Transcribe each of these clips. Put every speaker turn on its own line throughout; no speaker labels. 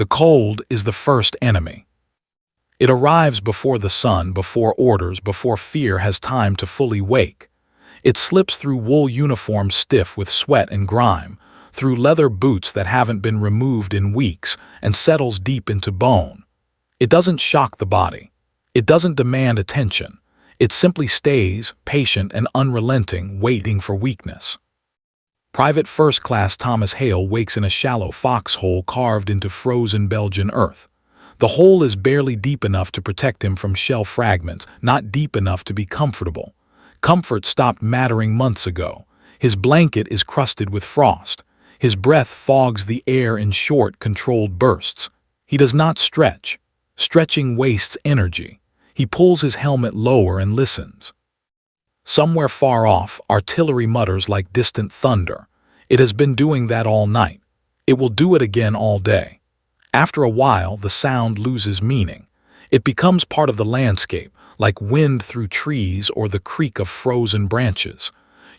The cold is the first enemy. It arrives before the sun, before orders, before fear has time to fully wake. It slips through wool uniforms stiff with sweat and grime, through leather boots that haven't been removed in weeks, and settles deep into bone. It doesn't shock the body. It doesn't demand attention. It simply stays, patient and unrelenting, waiting for weakness. Private First Class Thomas Hale wakes in a shallow foxhole carved into frozen Belgian earth. The hole is barely deep enough to protect him from shell fragments, not deep enough to be comfortable. Comfort stopped mattering months ago. His blanket is crusted with frost. His breath fogs the air in short, controlled bursts. He does not stretch. Stretching wastes energy. He pulls his helmet lower and listens. Somewhere far off, artillery mutters like distant thunder. It has been doing that all night. It will do it again all day. After a while, the sound loses meaning. It becomes part of the landscape, like wind through trees or the creak of frozen branches.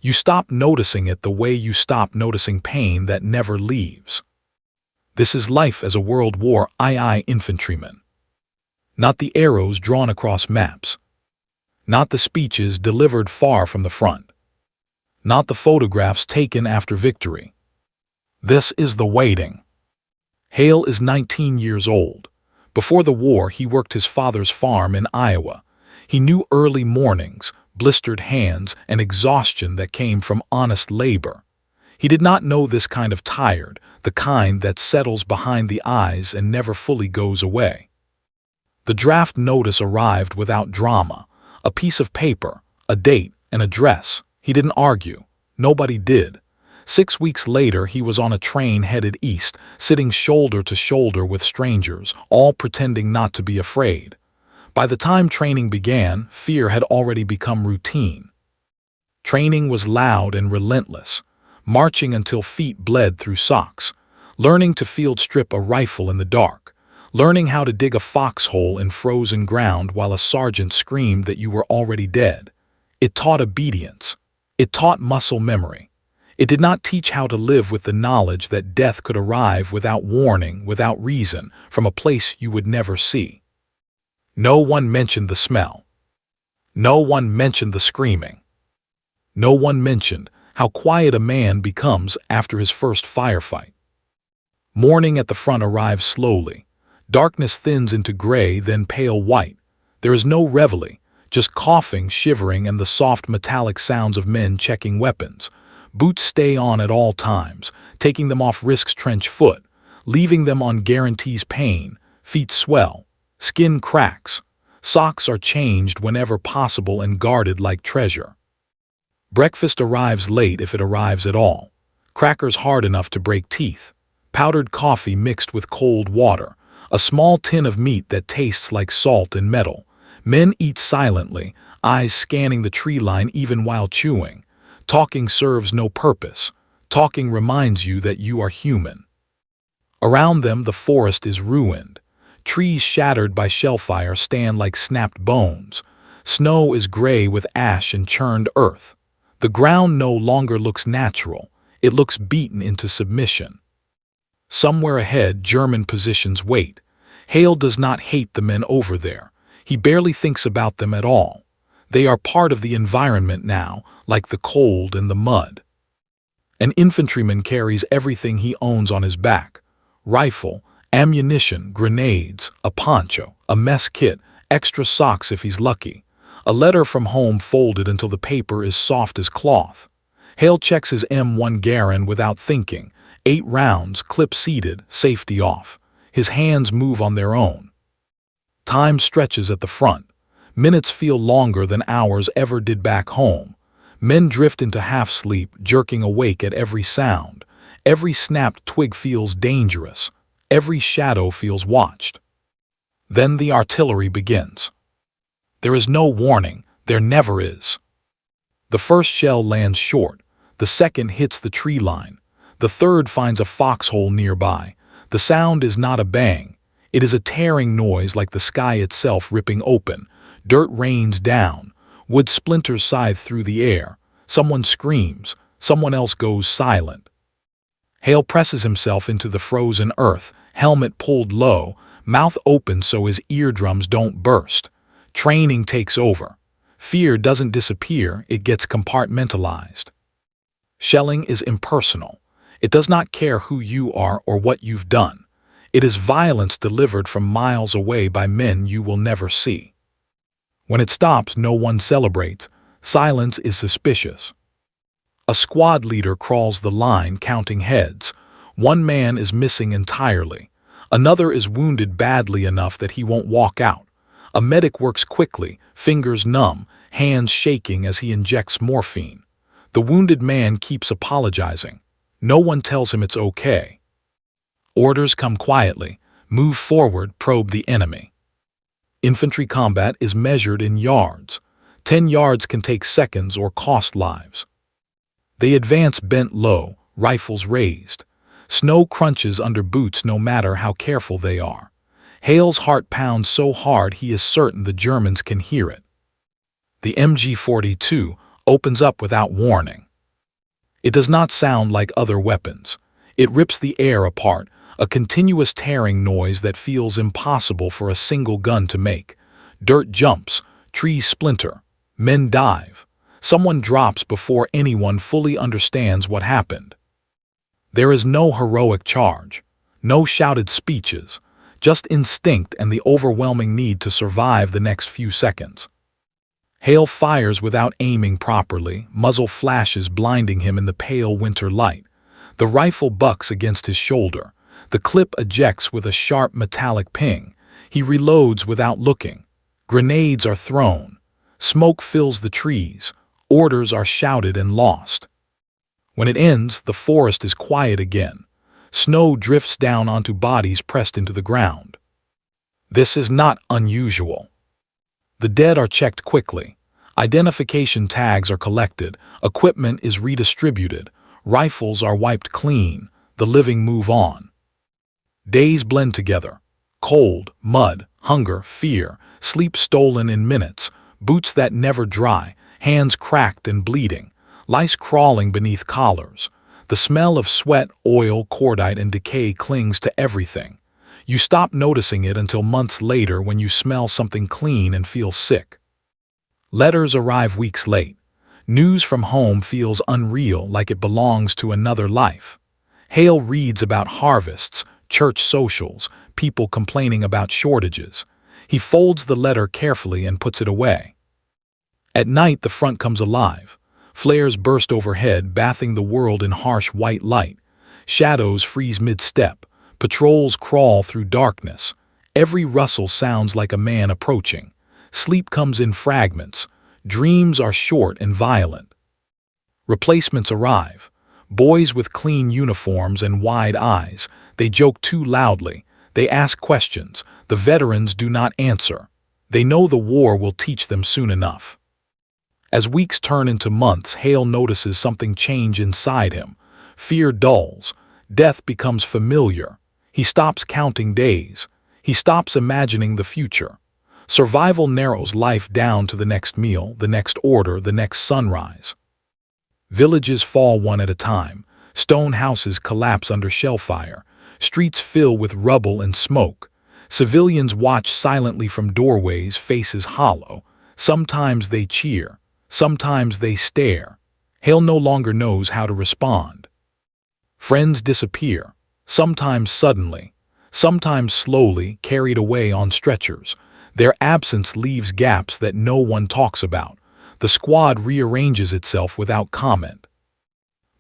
You stop noticing it the way you stop noticing pain that never leaves. This is life as a World War II infantryman. Not the arrows drawn across maps. Not the speeches delivered far from the front. Not the photographs taken after victory. This is the waiting. Hale is 19 years old. Before the war, he worked his father's farm in Iowa. He knew early mornings, blistered hands, and exhaustion that came from honest labor. He did not know this kind of tired, the kind that settles behind the eyes and never fully goes away. The draft notice arrived without drama. A piece of paper, a date, an address. He didn't argue. Nobody did. 6 weeks later, he was on a train headed east, sitting shoulder to shoulder with strangers, all pretending not to be afraid. By the time training began, fear had already become routine. Training was loud and relentless, marching until feet bled through socks, learning to field strip a rifle in the dark, learning how to dig a foxhole in frozen ground while a sergeant screamed that you were already dead. It taught obedience. It taught muscle memory. It did not teach how to live with the knowledge that death could arrive without warning, without reason, from a place you would never see. No one mentioned the smell. No one mentioned the screaming. No one mentioned how quiet a man becomes after his first firefight. Morning at the front arrives slowly. Darkness thins into gray, then pale white. There is no reveille, just coughing, shivering, and the soft metallic sounds of men checking weapons. Boots stay on at all times. Taking them off risks trench foot. Leaving them on guarantees pain. Feet swell. Skin cracks. Socks are changed whenever possible and guarded like treasure. Breakfast arrives late if it arrives at all. Crackers hard enough to break teeth. Powdered coffee mixed with cold water. A small tin of meat that tastes like salt and metal. Men eat silently, eyes scanning the tree line even while chewing. Talking serves no purpose. Talking reminds you that you are human. Around them, the forest is ruined. Trees shattered by shellfire stand like snapped bones. Snow is gray with ash and churned earth. The ground no longer looks natural. It looks beaten into submission. Somewhere ahead, German positions wait. Hale does not hate the men over there. He barely thinks about them at all. They are part of the environment now, like the cold and the mud. An infantryman carries everything he owns on his back. Rifle, ammunition, grenades, a poncho, a mess kit, extra socks if he's lucky. A letter from home folded until the paper is soft as cloth. Hale checks his M1 Garand without thinking. 8 rounds, clip seated, safety off. His hands move on their own. Time stretches at the front. Minutes feel longer than hours ever did back home. Men drift into half-sleep, jerking awake at every sound. Every snapped twig feels dangerous. Every shadow feels watched. Then the artillery begins. There is no warning. There never is. The first shell lands short. The second hits the tree line. The third finds a foxhole nearby. The sound is not a bang. It is a tearing noise like the sky itself ripping open. Dirt rains down. Wood splinters scythe through the air. Someone screams. Someone else goes silent. Hale presses himself into the frozen earth, helmet pulled low, mouth open so his eardrums don't burst. Training takes over. Fear doesn't disappear, it gets compartmentalized. Shelling is impersonal. It does not care who you are or what you've done. It is violence delivered from miles away by men you will never see. When it stops, no one celebrates. Silence is suspicious. A squad leader crawls the line counting heads. One man is missing entirely. Another is wounded badly enough that he won't walk out. A medic works quickly, fingers numb, hands shaking as he injects morphine. The wounded man keeps apologizing. No one tells him it's okay. Orders come quietly. Move forward, probe the enemy. Infantry combat is measured in yards. 10 yards can take seconds or cost lives. They advance bent low, rifles raised. Snow crunches under boots no matter how careful they are. Hale's heart pounds so hard he is certain the Germans can hear it. The MG-42 opens up without warning. It does not sound like other weapons. It rips the air apart, a continuous tearing noise that feels impossible for a single gun to make. Dirt jumps, trees splinter, men dive. Someone drops before anyone fully understands what happened. There is no heroic charge, no shouted speeches, just instinct and the overwhelming need to survive the next few seconds. Hale fires without aiming properly, muzzle flashes blinding him in the pale winter light. The rifle bucks against his shoulder. The clip ejects with a sharp metallic ping. He reloads without looking. Grenades are thrown. Smoke fills the trees. Orders are shouted and lost. When it ends, the forest is quiet again. Snow drifts down onto bodies pressed into the ground. This is not unusual. The dead are checked quickly. Identification tags are collected. Equipment is redistributed. Rifles are wiped clean. The living move on. Days blend together. Cold, mud, hunger, fear, sleep stolen in minutes, boots that never dry, hands cracked and bleeding, lice crawling beneath collars. The smell of sweat, oil, cordite, and decay clings to everything. You stop noticing it until months later when you smell something clean and feel sick. Letters arrive weeks late. News from home feels unreal, like it belongs to another life. Hale reads about harvests, church socials, people complaining about shortages. He folds the letter carefully and puts it away. At night, the front comes alive. Flares burst overhead, bathing the world in harsh white light. Shadows freeze mid-step. Patrols crawl through darkness. Every rustle sounds like a man approaching. Sleep comes in fragments. Dreams are short and violent. Replacements arrive. Boys with clean uniforms and wide eyes. They joke too loudly. They ask questions. The veterans do not answer. They know the war will teach them soon enough. As weeks turn into months, Hale notices something change inside him. Fear dulls. Death becomes familiar. He stops counting days. He stops imagining the future. Survival narrows life down to the next meal, the next order, the next sunrise. Villages fall one at a time. Stone houses collapse under shell fire. Streets fill with rubble and smoke. Civilians watch silently from doorways, faces hollow. Sometimes they cheer. Sometimes they stare. Hale no longer knows how to respond. Friends disappear, sometimes suddenly, sometimes slowly, carried away on stretchers. Their absence leaves gaps that no one talks about. The squad rearranges itself without comment.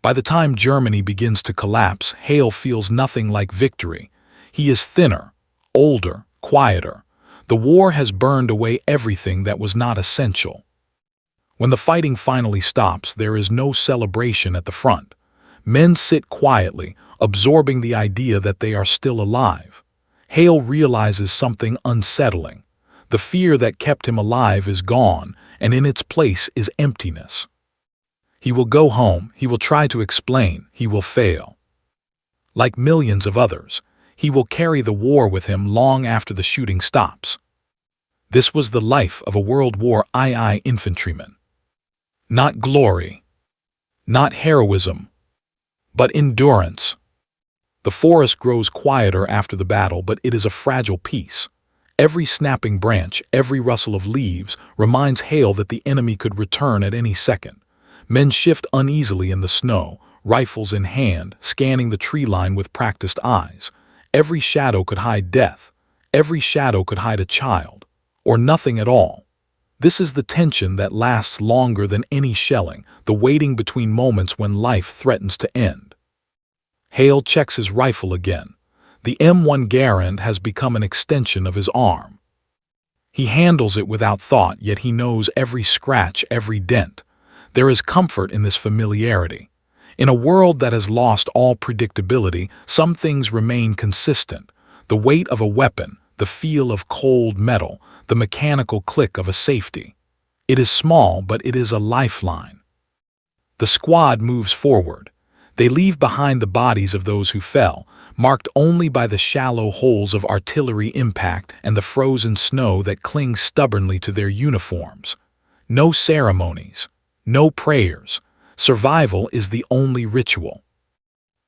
By the time Germany begins to collapse, Hale feels nothing like victory. He is thinner, older, quieter. The war has burned away everything that was not essential. When the fighting finally stops, there is no celebration at the front. Men sit quietly, absorbing the idea that they are still alive. Hale realizes something unsettling. The fear that kept him alive is gone, and in its place is emptiness. He will go home, he will try to explain, he will fail. Like millions of others, he will carry the war with him long after the shooting stops. This was the life of a World War II infantryman. Not glory, not heroism, but endurance. The forest grows quieter after the battle, but it is a fragile peace. Every snapping branch, every rustle of leaves reminds Hale that the enemy could return at any second. Men shift uneasily in the snow, rifles in hand, scanning the tree line with practiced eyes. Every shadow could hide death. Every shadow could hide a child. Or nothing at all. This is the tension that lasts longer than any shelling, the waiting between moments when life threatens to end. Hale checks his rifle again. The M1 Garand has become an extension of his arm. He handles it without thought, yet he knows every scratch, every dent. There is comfort in this familiarity. In a world that has lost all predictability, some things remain consistent. The weight of a weapon, the feel of cold metal, the mechanical click of a safety. It is small, but it is a lifeline. The squad moves forward. They leave behind the bodies of those who fell, marked only by the shallow holes of artillery impact and the frozen snow that clings stubbornly to their uniforms. No ceremonies, no prayers. Survival is the only ritual.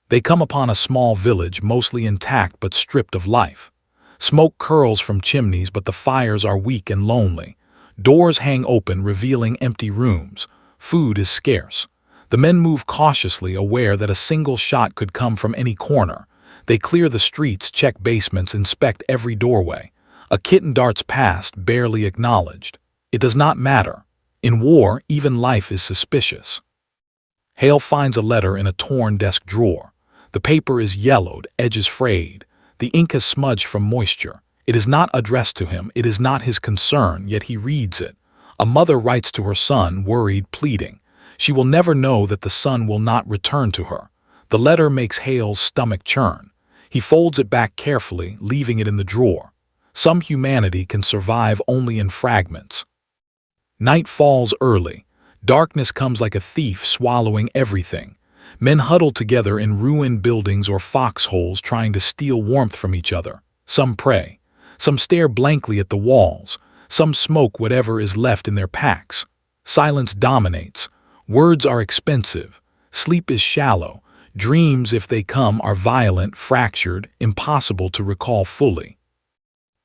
They come upon a small village, mostly intact but stripped of life. Smoke curls from chimneys, but the fires are weak and lonely. Doors hang open, revealing empty rooms. Food is scarce. The men move cautiously, aware that a single shot could come from any corner. They clear the streets, check basements, inspect every doorway. A kitten darts past, barely acknowledged. It does not matter. In war, even life is suspicious. Hale finds a letter in a torn desk drawer. The paper is yellowed, edges frayed. The ink has smudged from moisture. It is not addressed to him. It is not his concern, yet he reads it. A mother writes to her son, worried, pleading. She will never know that the son will not return to her. The letter makes Hale's stomach churn. He folds it back carefully, leaving it in the drawer. Some humanity can survive only in fragments. Night falls early. Darkness comes like a thief, swallowing everything. Men huddle together in ruined buildings or foxholes, trying to steal warmth from each other. Some pray. Some stare blankly at the walls. Some smoke whatever is left in their packs. Silence dominates. Words are expensive. Sleep is shallow. Dreams, if they come, are violent, fractured, impossible to recall fully.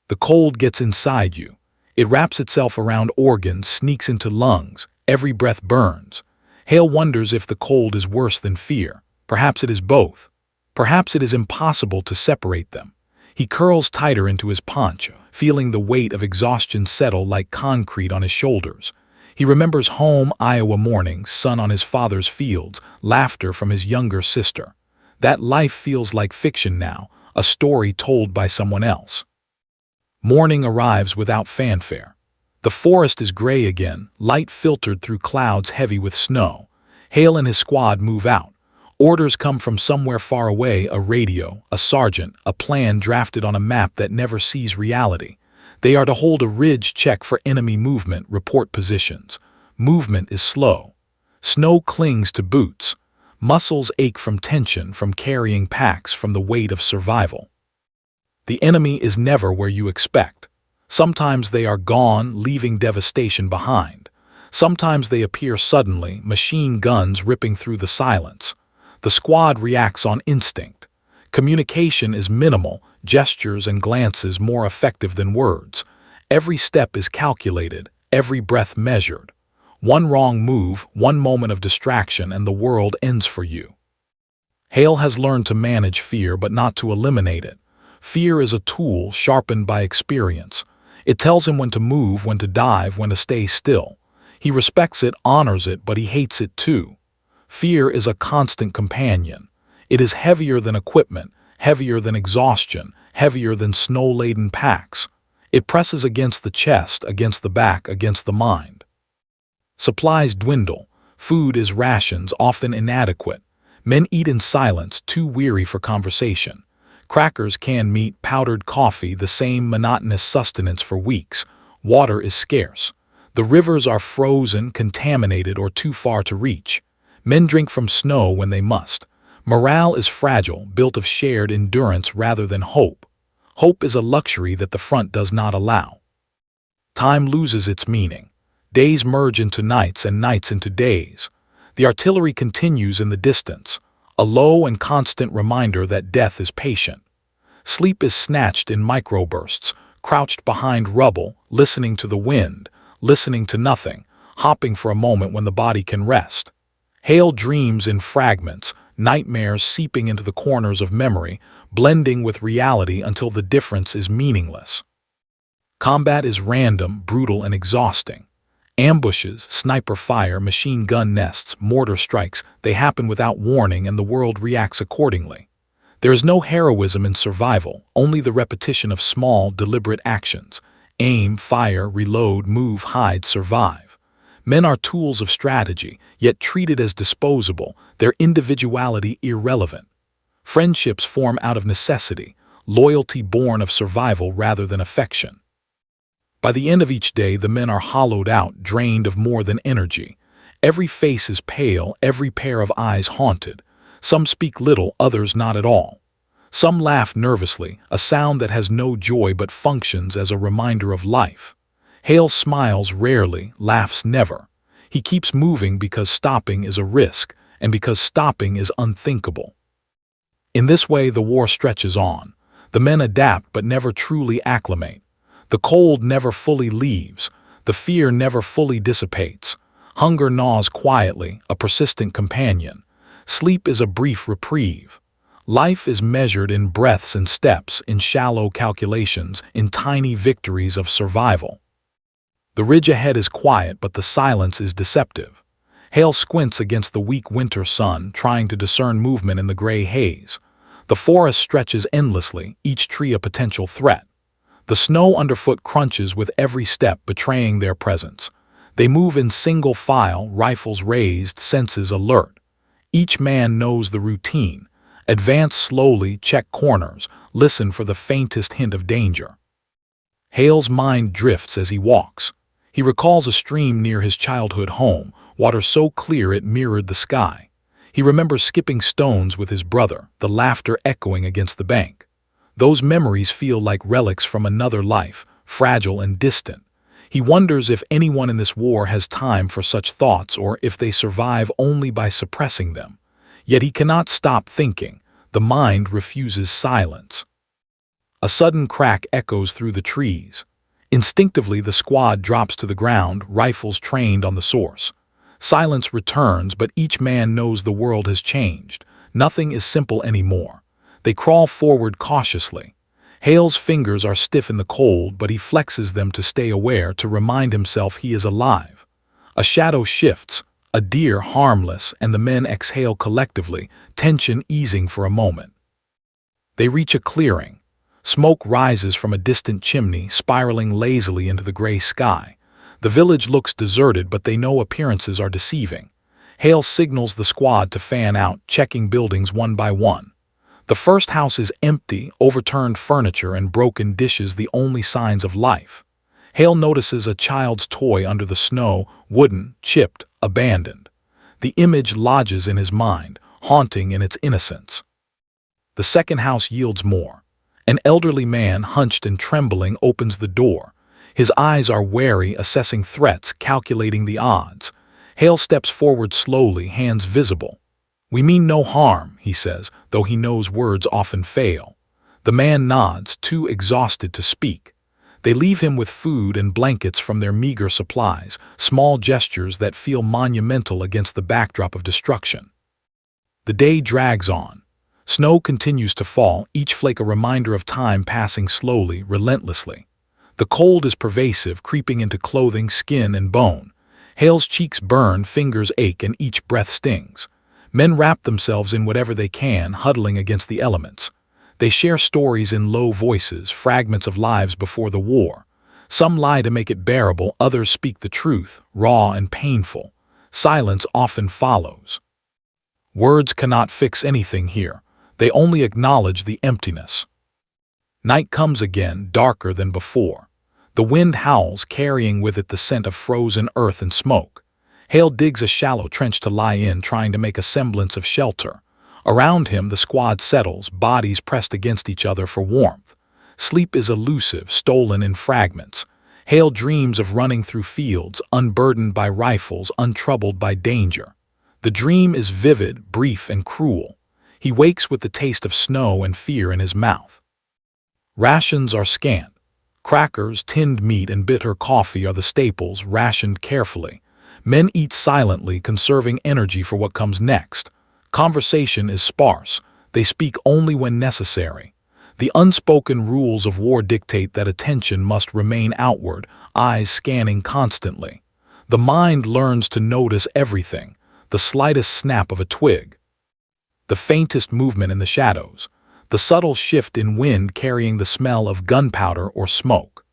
The cold gets inside you. It wraps itself around organs, sneaks into lungs. Every breath burns. Hale wonders if the cold is worse than fear. Perhaps it is both. Perhaps it is impossible to separate them. He curls tighter into his poncho, feeling the weight of exhaustion settle like concrete on his shoulders. He remembers home, Iowa mornings, sun on his father's fields, laughter from his younger sister. That life feels like fiction now, a story told by someone else. Morning arrives without fanfare. The forest is gray again, light filtered through clouds heavy with snow. Hale and his squad move out. Orders come from somewhere far away, a radio, a sergeant, a plan drafted on a map that never sees reality. They are to hold a ridge, check for enemy movement, report positions. Movement is slow. Snow clings to boots. Muscles ache from tension, from carrying packs, from the weight of survival. The enemy is never where you expect. Sometimes they are gone, leaving devastation behind. Sometimes they appear suddenly, machine guns ripping through the silence. The squad reacts on instinct. Communication is minimal, gestures and glances more effective than words. Every step is calculated, every breath measured. One wrong move, one moment of distraction, and the world ends for you. Hale has learned to manage fear, but not to eliminate it. Fear is a tool sharpened by experience. It tells him when to move, when to dive, when to stay still. He respects it, honors it, but he hates it too. Fear is a constant companion. It is heavier than equipment, heavier than exhaustion, heavier than snow-laden packs. It presses against the chest, against the back, against the mind. Supplies dwindle. Food is rations, often inadequate. Men eat in silence, too weary for conversation. Crackers, canned meat, powdered coffee, the same monotonous sustenance for weeks. Water is scarce. The rivers are frozen, contaminated, or too far to reach. Men drink from snow when they must. Morale is fragile, built of shared endurance rather than hope. Hope is a luxury that the front does not allow. Time loses its meaning. Days merge into nights and nights into days. The artillery continues in the distance. a low and constant reminder that death is patient. Sleep is snatched in microbursts, crouched behind rubble, listening to the wind, listening to nothing, hopping for a moment when the body can rest. Hale dreams in fragments, nightmares seeping into the corners of memory, blending with reality until the difference is meaningless. Combat is random, brutal, and exhausting. Ambushes, sniper fire, machine gun nests, mortar strikes, they happen without warning and the world reacts accordingly. There is no heroism in survival, only the repetition of small, deliberate actions. Aim, fire, reload, move, hide, survive. Men are tools of strategy, yet treated as disposable, their individuality irrelevant. Friendships form out of necessity, loyalty born of survival rather than affection. By the end of each day, the men are hollowed out, drained of more than energy. Every face is pale, every pair of eyes haunted. Some speak little, others not at all. Some laugh nervously, a sound that has no joy but functions as a reminder of life. Hale smiles rarely, laughs never. He keeps moving because stopping is a risk, and because stopping is unthinkable. In this way, the war stretches on. The men adapt but never truly acclimate. The cold never fully leaves. The fear never fully dissipates. Hunger gnaws quietly, a persistent companion. Sleep is a brief reprieve. Life is measured in breaths and steps, in shallow calculations, in tiny victories of survival. The ridge ahead is quiet, but the silence is deceptive. Hale squints against the weak winter sun, trying to discern movement in the gray haze. The forest stretches endlessly, each tree a potential threat. The snow underfoot crunches with every step, betraying their presence. They move in single file, rifles raised, senses alert. Each man knows the routine. Advance slowly, check corners, listen for the faintest hint of danger. Hale's mind drifts as he walks. He recalls a stream near his childhood home, water so clear it mirrored the sky. He remembers skipping stones with his brother, the laughter echoing against the bank. Those memories feel like relics from another life, fragile and distant. He wonders if anyone in this war has time for such thoughts or if they survive only by suppressing them. Yet he cannot stop thinking. The mind refuses silence. A sudden crack echoes through the trees. Instinctively, the squad drops to the ground, rifles trained on the source. Silence returns, but each man knows the world has changed. Nothing is simple anymore. They crawl forward cautiously. Hale's fingers are stiff in the cold, but he flexes them to stay aware, to remind himself he is alive. A shadow shifts, a deer harmless, and the men exhale collectively, tension easing for a moment. They reach a clearing. Smoke rises from a distant chimney, spiraling lazily into the gray sky. The village looks deserted, but they know appearances are deceiving. Hale signals the squad to fan out, checking buildings one by one. The first house is empty, overturned furniture and broken dishes the only signs of life. Hale notices a child's toy under the snow, wooden, chipped, abandoned. The image lodges in his mind, haunting in its innocence. The second house yields more. An elderly man, hunched and trembling, opens the door. His eyes are wary, assessing threats, calculating the odds. Hale steps forward slowly, hands visible. "We mean no harm," he says, though he knows words often fail. The man nods, too exhausted to speak. They leave him with food and blankets from their meager supplies, small gestures that feel monumental against the backdrop of destruction. The day drags on. Snow continues to fall, each flake a reminder of time passing slowly, relentlessly. The cold is pervasive, creeping into clothing, skin, and bone. Hale's cheeks burn, fingers ache, and each breath stings. Men wrap themselves in whatever they can, huddling against the elements. They share stories in low voices, fragments of lives before the war. Some lie to make it bearable, others speak the truth, raw and painful. Silence often follows. Words cannot fix anything here. They only acknowledge the emptiness. Night comes again, darker than before. The wind howls, carrying with it the scent of frozen earth and smoke. Hale digs a shallow trench to lie in, trying to make a semblance of shelter. Around him, the squad settles, bodies pressed against each other for warmth. Sleep is elusive, stolen in fragments. Hale dreams of running through fields, unburdened by rifles, untroubled by danger. The dream is vivid, brief, and cruel. He wakes with the taste of snow and fear in his mouth. Rations are scant. Crackers, tinned meat, and bitter coffee are the staples, rationed carefully. Men eat silently, conserving energy for what comes next. Conversation is sparse. They speak only when necessary. The unspoken rules of war dictate that attention must remain outward, eyes scanning constantly. The mind learns to notice everything, the slightest snap of a twig, the faintest movement in the shadows, the subtle shift in wind carrying the smell of gunpowder or smoke.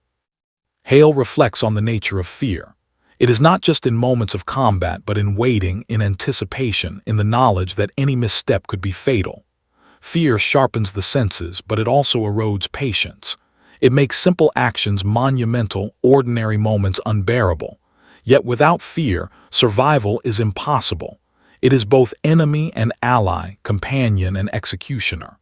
Hale reflects on the nature of fear. It is not just in moments of combat, but in waiting, in anticipation, in the knowledge that any misstep could be fatal. Fear sharpens the senses, but it also erodes patience. It makes simple actions monumental, ordinary moments unbearable. Yet without fear, survival is impossible. It is both enemy and ally, companion and executioner.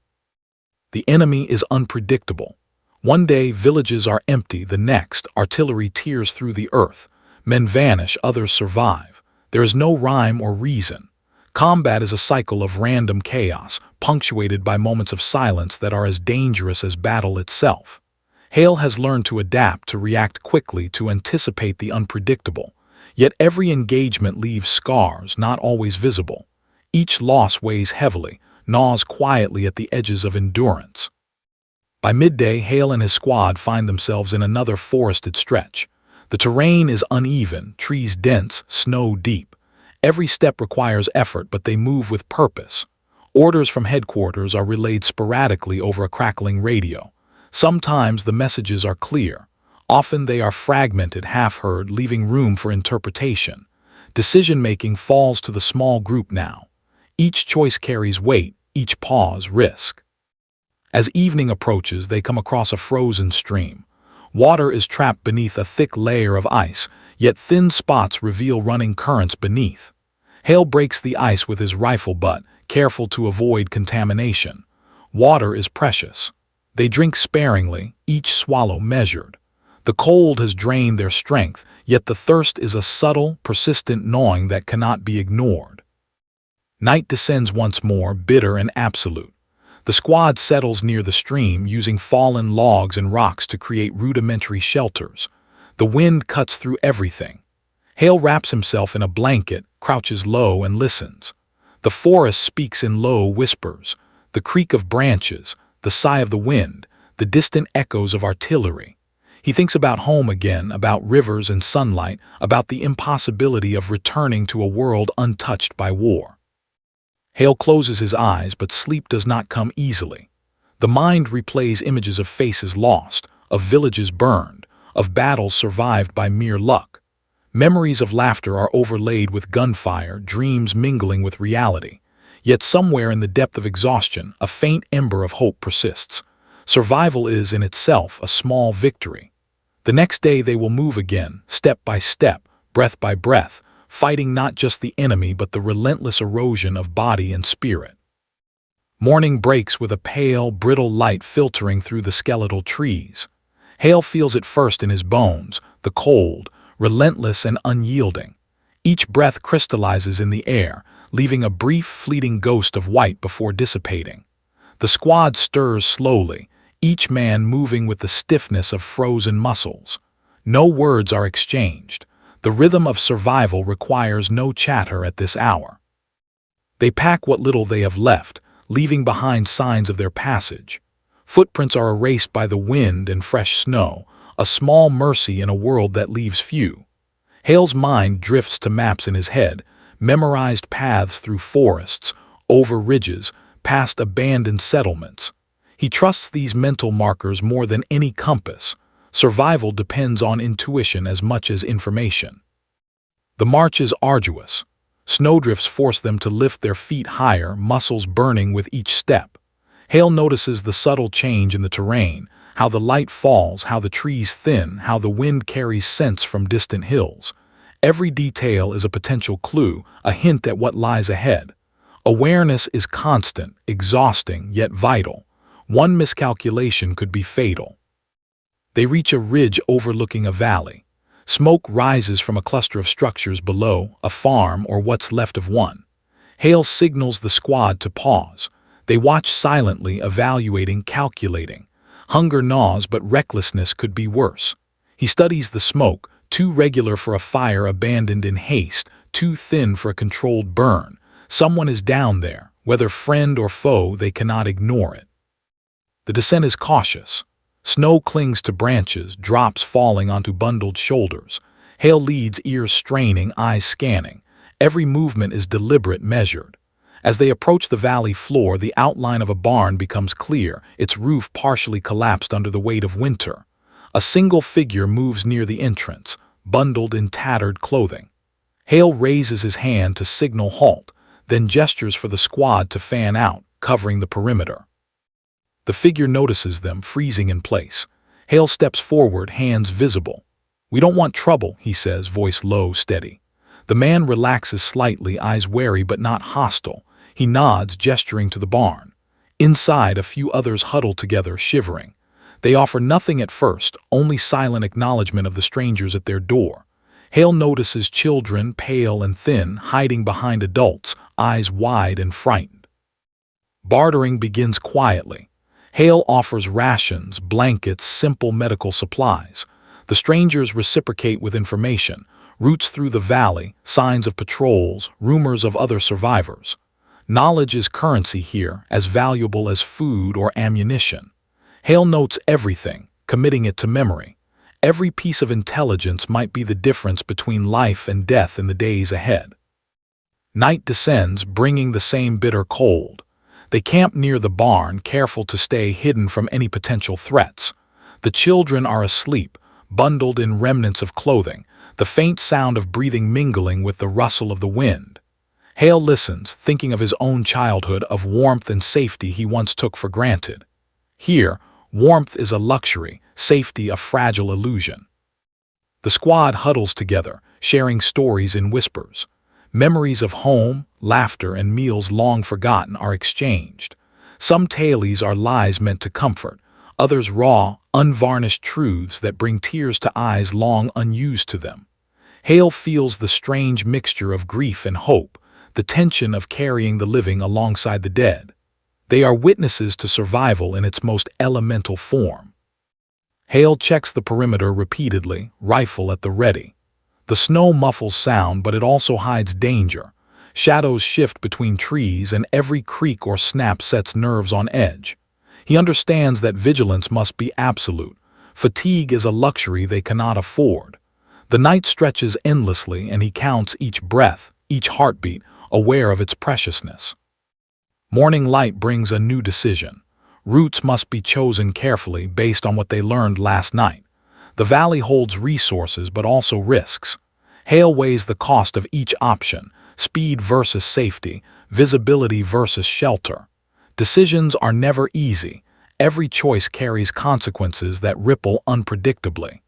The enemy is unpredictable. One day villages are empty, the next artillery tears through the earth. Men vanish, others survive. There is no rhyme or reason. Combat is a cycle of random chaos, punctuated by moments of silence that are as dangerous as battle itself. Hale has learned to adapt, to react quickly, to anticipate the unpredictable. Yet every engagement leaves scars, not always visible. Each loss weighs heavily, gnaws quietly at the edges of endurance. By midday, Hale and his squad find themselves in another forested stretch. The terrain is uneven, trees dense, snow deep. Every step requires effort, but they move with purpose. Orders from headquarters are relayed sporadically over a crackling radio. Sometimes the messages are clear. Often they are fragmented, half-heard, leaving room for interpretation. Decision-making falls to the small group now. Each choice carries weight, each pause risk. As evening approaches, they come across a frozen stream. Water is trapped beneath a thick layer of ice, yet thin spots reveal running currents beneath. Hale breaks the ice with his rifle butt, careful to avoid contamination. Water is precious. They drink sparingly, each swallow measured. The cold has drained their strength, yet the thirst is a subtle, persistent gnawing that cannot be ignored. Night descends once more, bitter and absolute. The squad settles near the stream, using fallen logs and rocks to create rudimentary shelters. The wind cuts through everything. Hale wraps himself in a blanket, crouches low, and listens. The forest speaks in low whispers. The creak of branches, the sigh of the wind, the distant echoes of artillery. He thinks about home again, about rivers and sunlight, about the impossibility of returning to a world untouched by war. Hale closes his eyes, but sleep does not come easily. The mind replays images of faces lost, of villages burned, of battles survived by mere luck. Memories of laughter are overlaid with gunfire, dreams mingling with reality. Yet somewhere in the depth of exhaustion, a faint ember of hope persists. Survival is, in itself, a small victory. The next day they will move again, step by step, breath by breath, fighting not just the enemy but the relentless erosion of body and spirit. Morning breaks with a pale, brittle light filtering through the skeletal trees. Hale feels it first in his bones, the cold, relentless and unyielding. Each breath crystallizes in the air, leaving a brief, fleeting ghost of white before dissipating. The squad stirs slowly, each man moving with the stiffness of frozen muscles. No words are exchanged. The rhythm of survival requires no chatter at this hour. They pack what little they have left, leaving behind signs of their passage. Footprints are erased by the wind and fresh snow, a small mercy in a world that leaves few. Hale's mind drifts to maps in his head, memorized paths through forests, over ridges, past abandoned settlements. He trusts these mental markers more than any compass. Survival depends on intuition as much as information. The march is arduous. Snowdrifts force them to lift their feet higher, muscles burning with each step. Hale notices the subtle change in the terrain, how the light falls, how the trees thin, how the wind carries scents from distant hills. Every detail is a potential clue, a hint at what lies ahead. Awareness is constant, exhausting, yet vital. One miscalculation could be fatal. They reach a ridge overlooking a valley. Smoke rises from a cluster of structures below, a farm or what's left of one. Hale signals the squad to pause. They watch silently, evaluating, calculating. Hunger gnaws, but recklessness could be worse. He studies the smoke, too regular for a fire abandoned in haste, too thin for a controlled burn. Someone is down there, whether friend or foe, they cannot ignore it. The descent is cautious. Snow clings to branches, drops falling onto bundled shoulders. Hale leads, ears straining, eyes scanning. Every movement is deliberate, measured. As they approach the valley floor, the outline of a barn becomes clear, its roof partially collapsed under the weight of winter. A single figure moves near the entrance, bundled in tattered clothing. Hale raises his hand to signal halt, then gestures for the squad to fan out, covering the perimeter. The figure notices them, freezing in place. Hale steps forward, hands visible. "We don't want trouble," he says, voice low, steady. The man relaxes slightly, eyes wary but not hostile. He nods, gesturing to the barn. Inside, a few others huddle together, shivering. They offer nothing at first, only silent acknowledgement of the strangers at their door. Hale notices children, pale and thin, hiding behind adults, eyes wide and frightened. Bartering begins quietly. Hale offers rations, blankets, simple medical supplies. The strangers reciprocate with information, routes through the valley, signs of patrols, rumors of other survivors. Knowledge is currency here, as valuable as food or ammunition. Hale notes everything, committing it to memory. Every piece of intelligence might be the difference between life and death in the days ahead. Night descends, bringing the same bitter cold. They camp near the barn, careful to stay hidden from any potential threats. The children are asleep, bundled in remnants of clothing, the faint sound of breathing mingling with the rustle of the wind. Hale listens, thinking of his own childhood, of warmth and safety he once took for granted. Here, warmth is a luxury, safety a fragile illusion. The squad huddles together, sharing stories in whispers. Memories of home, laughter, and meals long forgotten are exchanged. Some tales are lies meant to comfort, others raw, unvarnished truths that bring tears to eyes long unused to them. Hale feels the strange mixture of grief and hope, the tension of carrying the living alongside the dead. They are witnesses to survival in its most elemental form. Hale checks the perimeter repeatedly, rifle at the ready. The snow muffles sound, but it also hides danger. Shadows shift between trees, and every creak or snap sets nerves on edge. He understands that vigilance must be absolute. Fatigue is a luxury they cannot afford. The night stretches endlessly, and he counts each breath, each heartbeat, aware of its preciousness. Morning light brings a new decision. Routes must be chosen carefully based on what they learned last night. The valley holds resources but also risks. Hale weighs the cost of each option, speed versus safety, visibility versus shelter. Decisions are never easy. Every choice carries consequences that ripple unpredictably.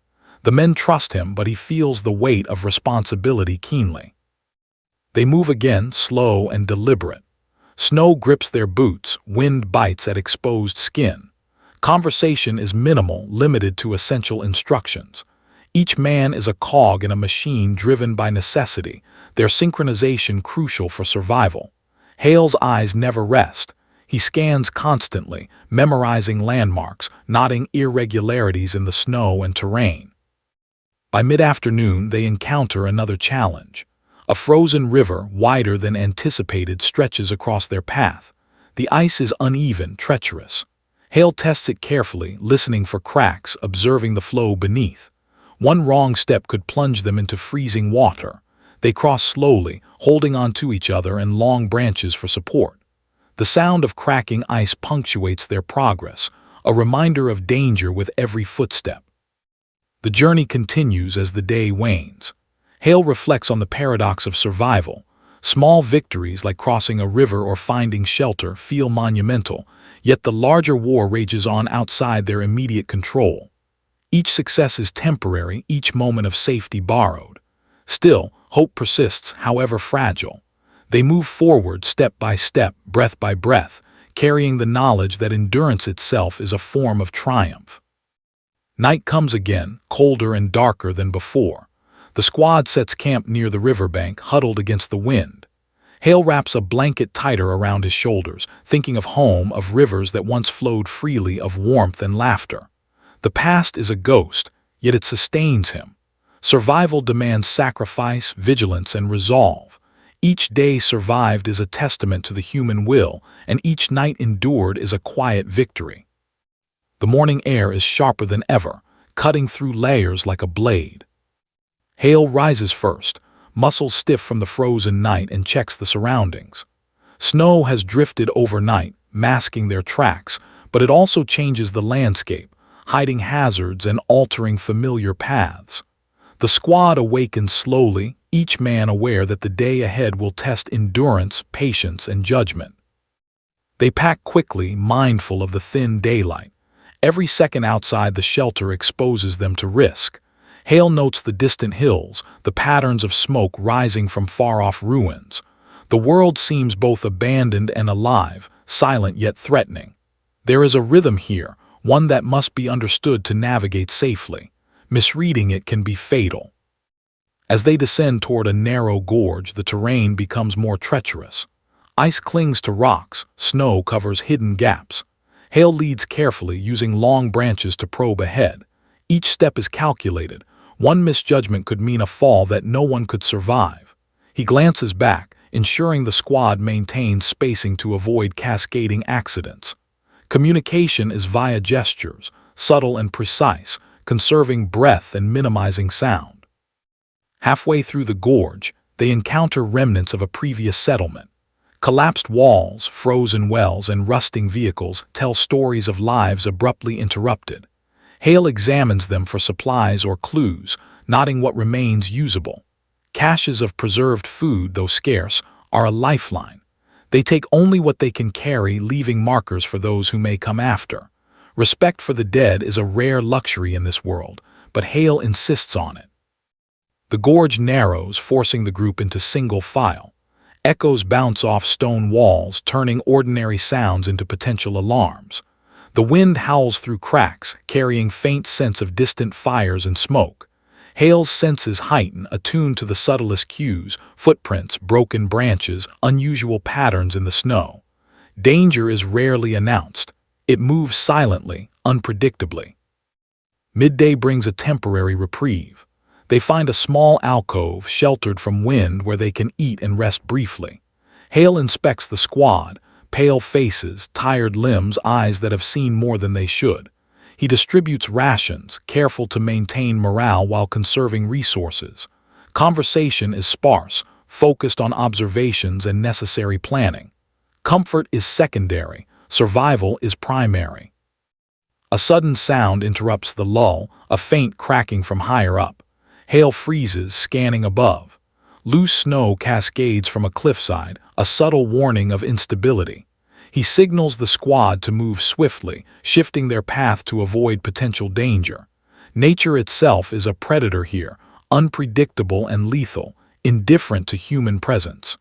The men trust him, but he feels the weight of responsibility keenly. They move again, slow and deliberate. Snow grips their boots, wind bites at exposed skin. Conversation is minimal, limited to essential instructions. Each man is a cog in a machine driven by necessity, their synchronization crucial for survival. Hale's eyes never rest. He scans constantly, memorizing landmarks, noting irregularities in the snow and terrain. By mid-afternoon, they encounter another challenge. A frozen river, wider than anticipated, stretches across their path. The ice is uneven, treacherous. Hale tests it carefully, listening for cracks, observing the flow beneath. One wrong step could plunge them into freezing water. They cross slowly, holding on to each other and long branches for support. The sound of cracking ice punctuates their progress, a reminder of danger with every footstep. The journey continues as the day wanes. Hale reflects on the paradox of survival. Small victories like crossing a river or finding shelter feel monumental, yet the larger war rages on outside their immediate control. Each success is temporary, each moment of safety borrowed. Still, hope persists, however fragile. They move forward step by step, breath by breath, carrying the knowledge that endurance itself is a form of triumph. Night comes again, colder and darker than before. The squad sets camp near the riverbank, huddled against the wind. Hale wraps a blanket tighter around his shoulders, thinking of home, of rivers that once flowed freely, of warmth and laughter. The past is a ghost, yet it sustains him. Survival demands sacrifice, vigilance, and resolve. Each day survived is a testament to the human will, and each night endured is a quiet victory. The morning air is sharper than ever, cutting through layers like a blade. Hale rises first, muscles stiff from the frozen night, and checks the surroundings. Snow has drifted overnight, masking their tracks, but it also changes the landscape, hiding hazards and altering familiar paths. The squad awakens slowly, each man aware that the day ahead will test endurance, patience, and judgment. They pack quickly, mindful of the thin daylight. Every second outside the shelter exposes them to risk. Hale notes the distant hills, the patterns of smoke rising from far-off ruins. The world seems both abandoned and alive, silent yet threatening. There is a rhythm here, one that must be understood to navigate safely. Misreading it can be fatal. As they descend toward a narrow gorge, the terrain becomes more treacherous. Ice clings to rocks, snow covers hidden gaps. Hale leads carefully, using long branches to probe ahead. Each step is calculated. One misjudgment could mean a fall that no one could survive. He glances back, ensuring the squad maintains spacing to avoid cascading accidents. Communication is via gestures, subtle and precise, conserving breath and minimizing sound. Halfway through the gorge, they encounter remnants of a previous settlement. Collapsed walls, frozen wells, and rusting vehicles tell stories of lives abruptly interrupted. Hale examines them for supplies or clues, noting what remains usable. Caches of preserved food, though scarce, are a lifeline. They take only what they can carry, leaving markers for those who may come after. Respect for the dead is a rare luxury in this world, but Hale insists on it. The gorge narrows, forcing the group into single file. Echoes bounce off stone walls, turning ordinary sounds into potential alarms. The wind howls through cracks, carrying faint scents of distant fires and smoke. Hale's senses heighten, attuned to the subtlest cues: footprints, broken branches, unusual patterns in the snow. Danger is rarely announced. It moves silently, unpredictably. Midday brings a temporary reprieve. They find a small alcove, sheltered from wind, where they can eat and rest briefly. Hale inspects the squad. Pale faces, tired limbs, eyes that have seen more than they should. He distributes rations, careful to maintain morale while conserving resources. Conversation is sparse, focused on observations and necessary planning. Comfort is secondary, survival is primary. A sudden sound interrupts the lull, a faint cracking from higher up. Hale freezes, scanning above. Loose snow cascades from a cliffside, a subtle warning of instability. He signals the squad to move swiftly, shifting their path to avoid potential danger. Nature itself is a predator here, unpredictable and lethal, indifferent to human presence.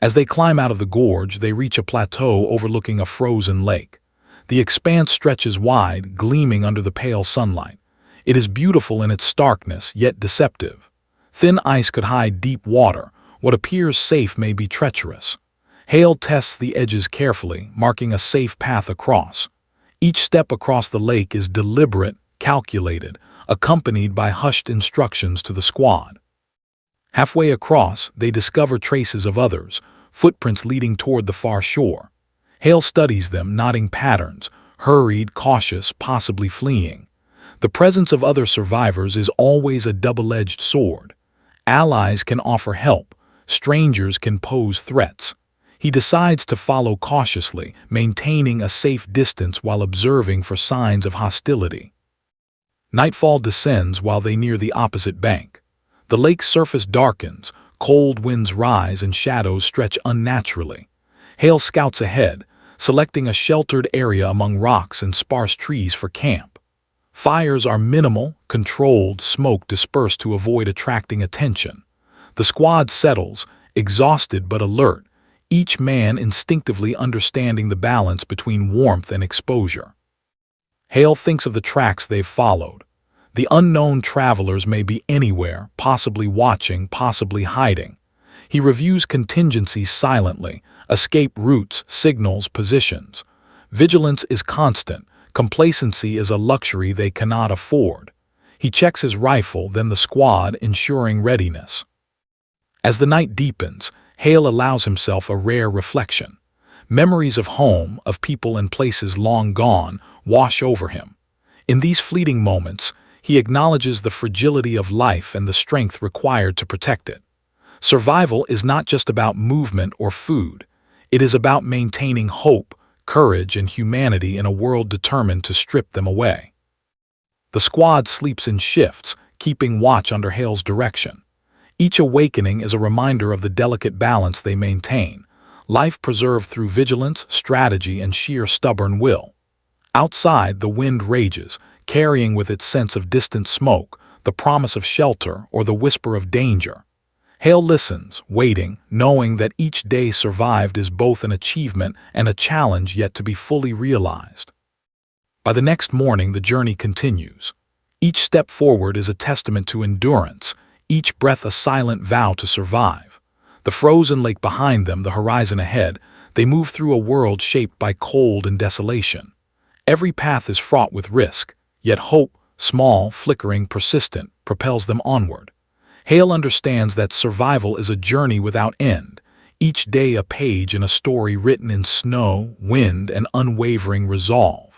As they climb out of the gorge, they reach a plateau overlooking a frozen lake. The expanse stretches wide, gleaming under the pale sunlight. It is beautiful in its starkness, yet deceptive. Thin ice could hide deep water. What appears safe may be treacherous. Hale tests the edges carefully, marking a safe path across. Each step across the lake is deliberate, calculated, accompanied by hushed instructions to the squad. Halfway across, they discover traces of others, footprints leading toward the far shore. Hale studies them, noting patterns, hurried, cautious, possibly fleeing. The presence of other survivors is always a double-edged sword. Allies can offer help, strangers can pose threats. He decides to follow cautiously, maintaining a safe distance while observing for signs of hostility. Nightfall descends while they near the opposite bank. The lake's surface darkens, cold winds rise and shadows stretch unnaturally. Hale scouts ahead, selecting a sheltered area among rocks and sparse trees for camp. Fires are minimal, controlled, smoke dispersed to avoid attracting attention. The squad settles, exhausted but alert, each man instinctively understanding the balance between warmth and exposure. Hale thinks of the tracks they've followed. The unknown travelers may be anywhere, possibly watching, possibly hiding. He reviews contingencies silently, escape routes, signals, positions. Vigilance is constant. Complacency is a luxury they cannot afford. He checks his rifle, then the squad, ensuring readiness. As the night deepens, Hale allows himself a rare reflection. Memories of home, of people and places long gone, wash over him. In these fleeting moments, he acknowledges the fragility of life and the strength required to protect it. Survival is not just about movement or food. It is about maintaining hope, courage, and humanity in a world determined to strip them away. The squad sleeps in shifts, keeping watch under Hale's direction. Each awakening is a reminder of the delicate balance they maintain, life preserved through vigilance, strategy, and sheer stubborn will. Outside, the wind rages, carrying with it scents of distant smoke, the promise of shelter, or the whisper of danger. Hale listens, waiting, knowing that each day survived is both an achievement and a challenge yet to be fully realized. By the next morning, the journey continues. Each step forward is a testament to endurance, each breath a silent vow to survive. The frozen lake behind them, the horizon ahead, they move through a world shaped by cold and desolation. Every path is fraught with risk, yet hope, small, flickering, persistent, propels them onward. Hale understands that survival is a journey without end, each day a page in a story written in snow, wind, and unwavering resolve.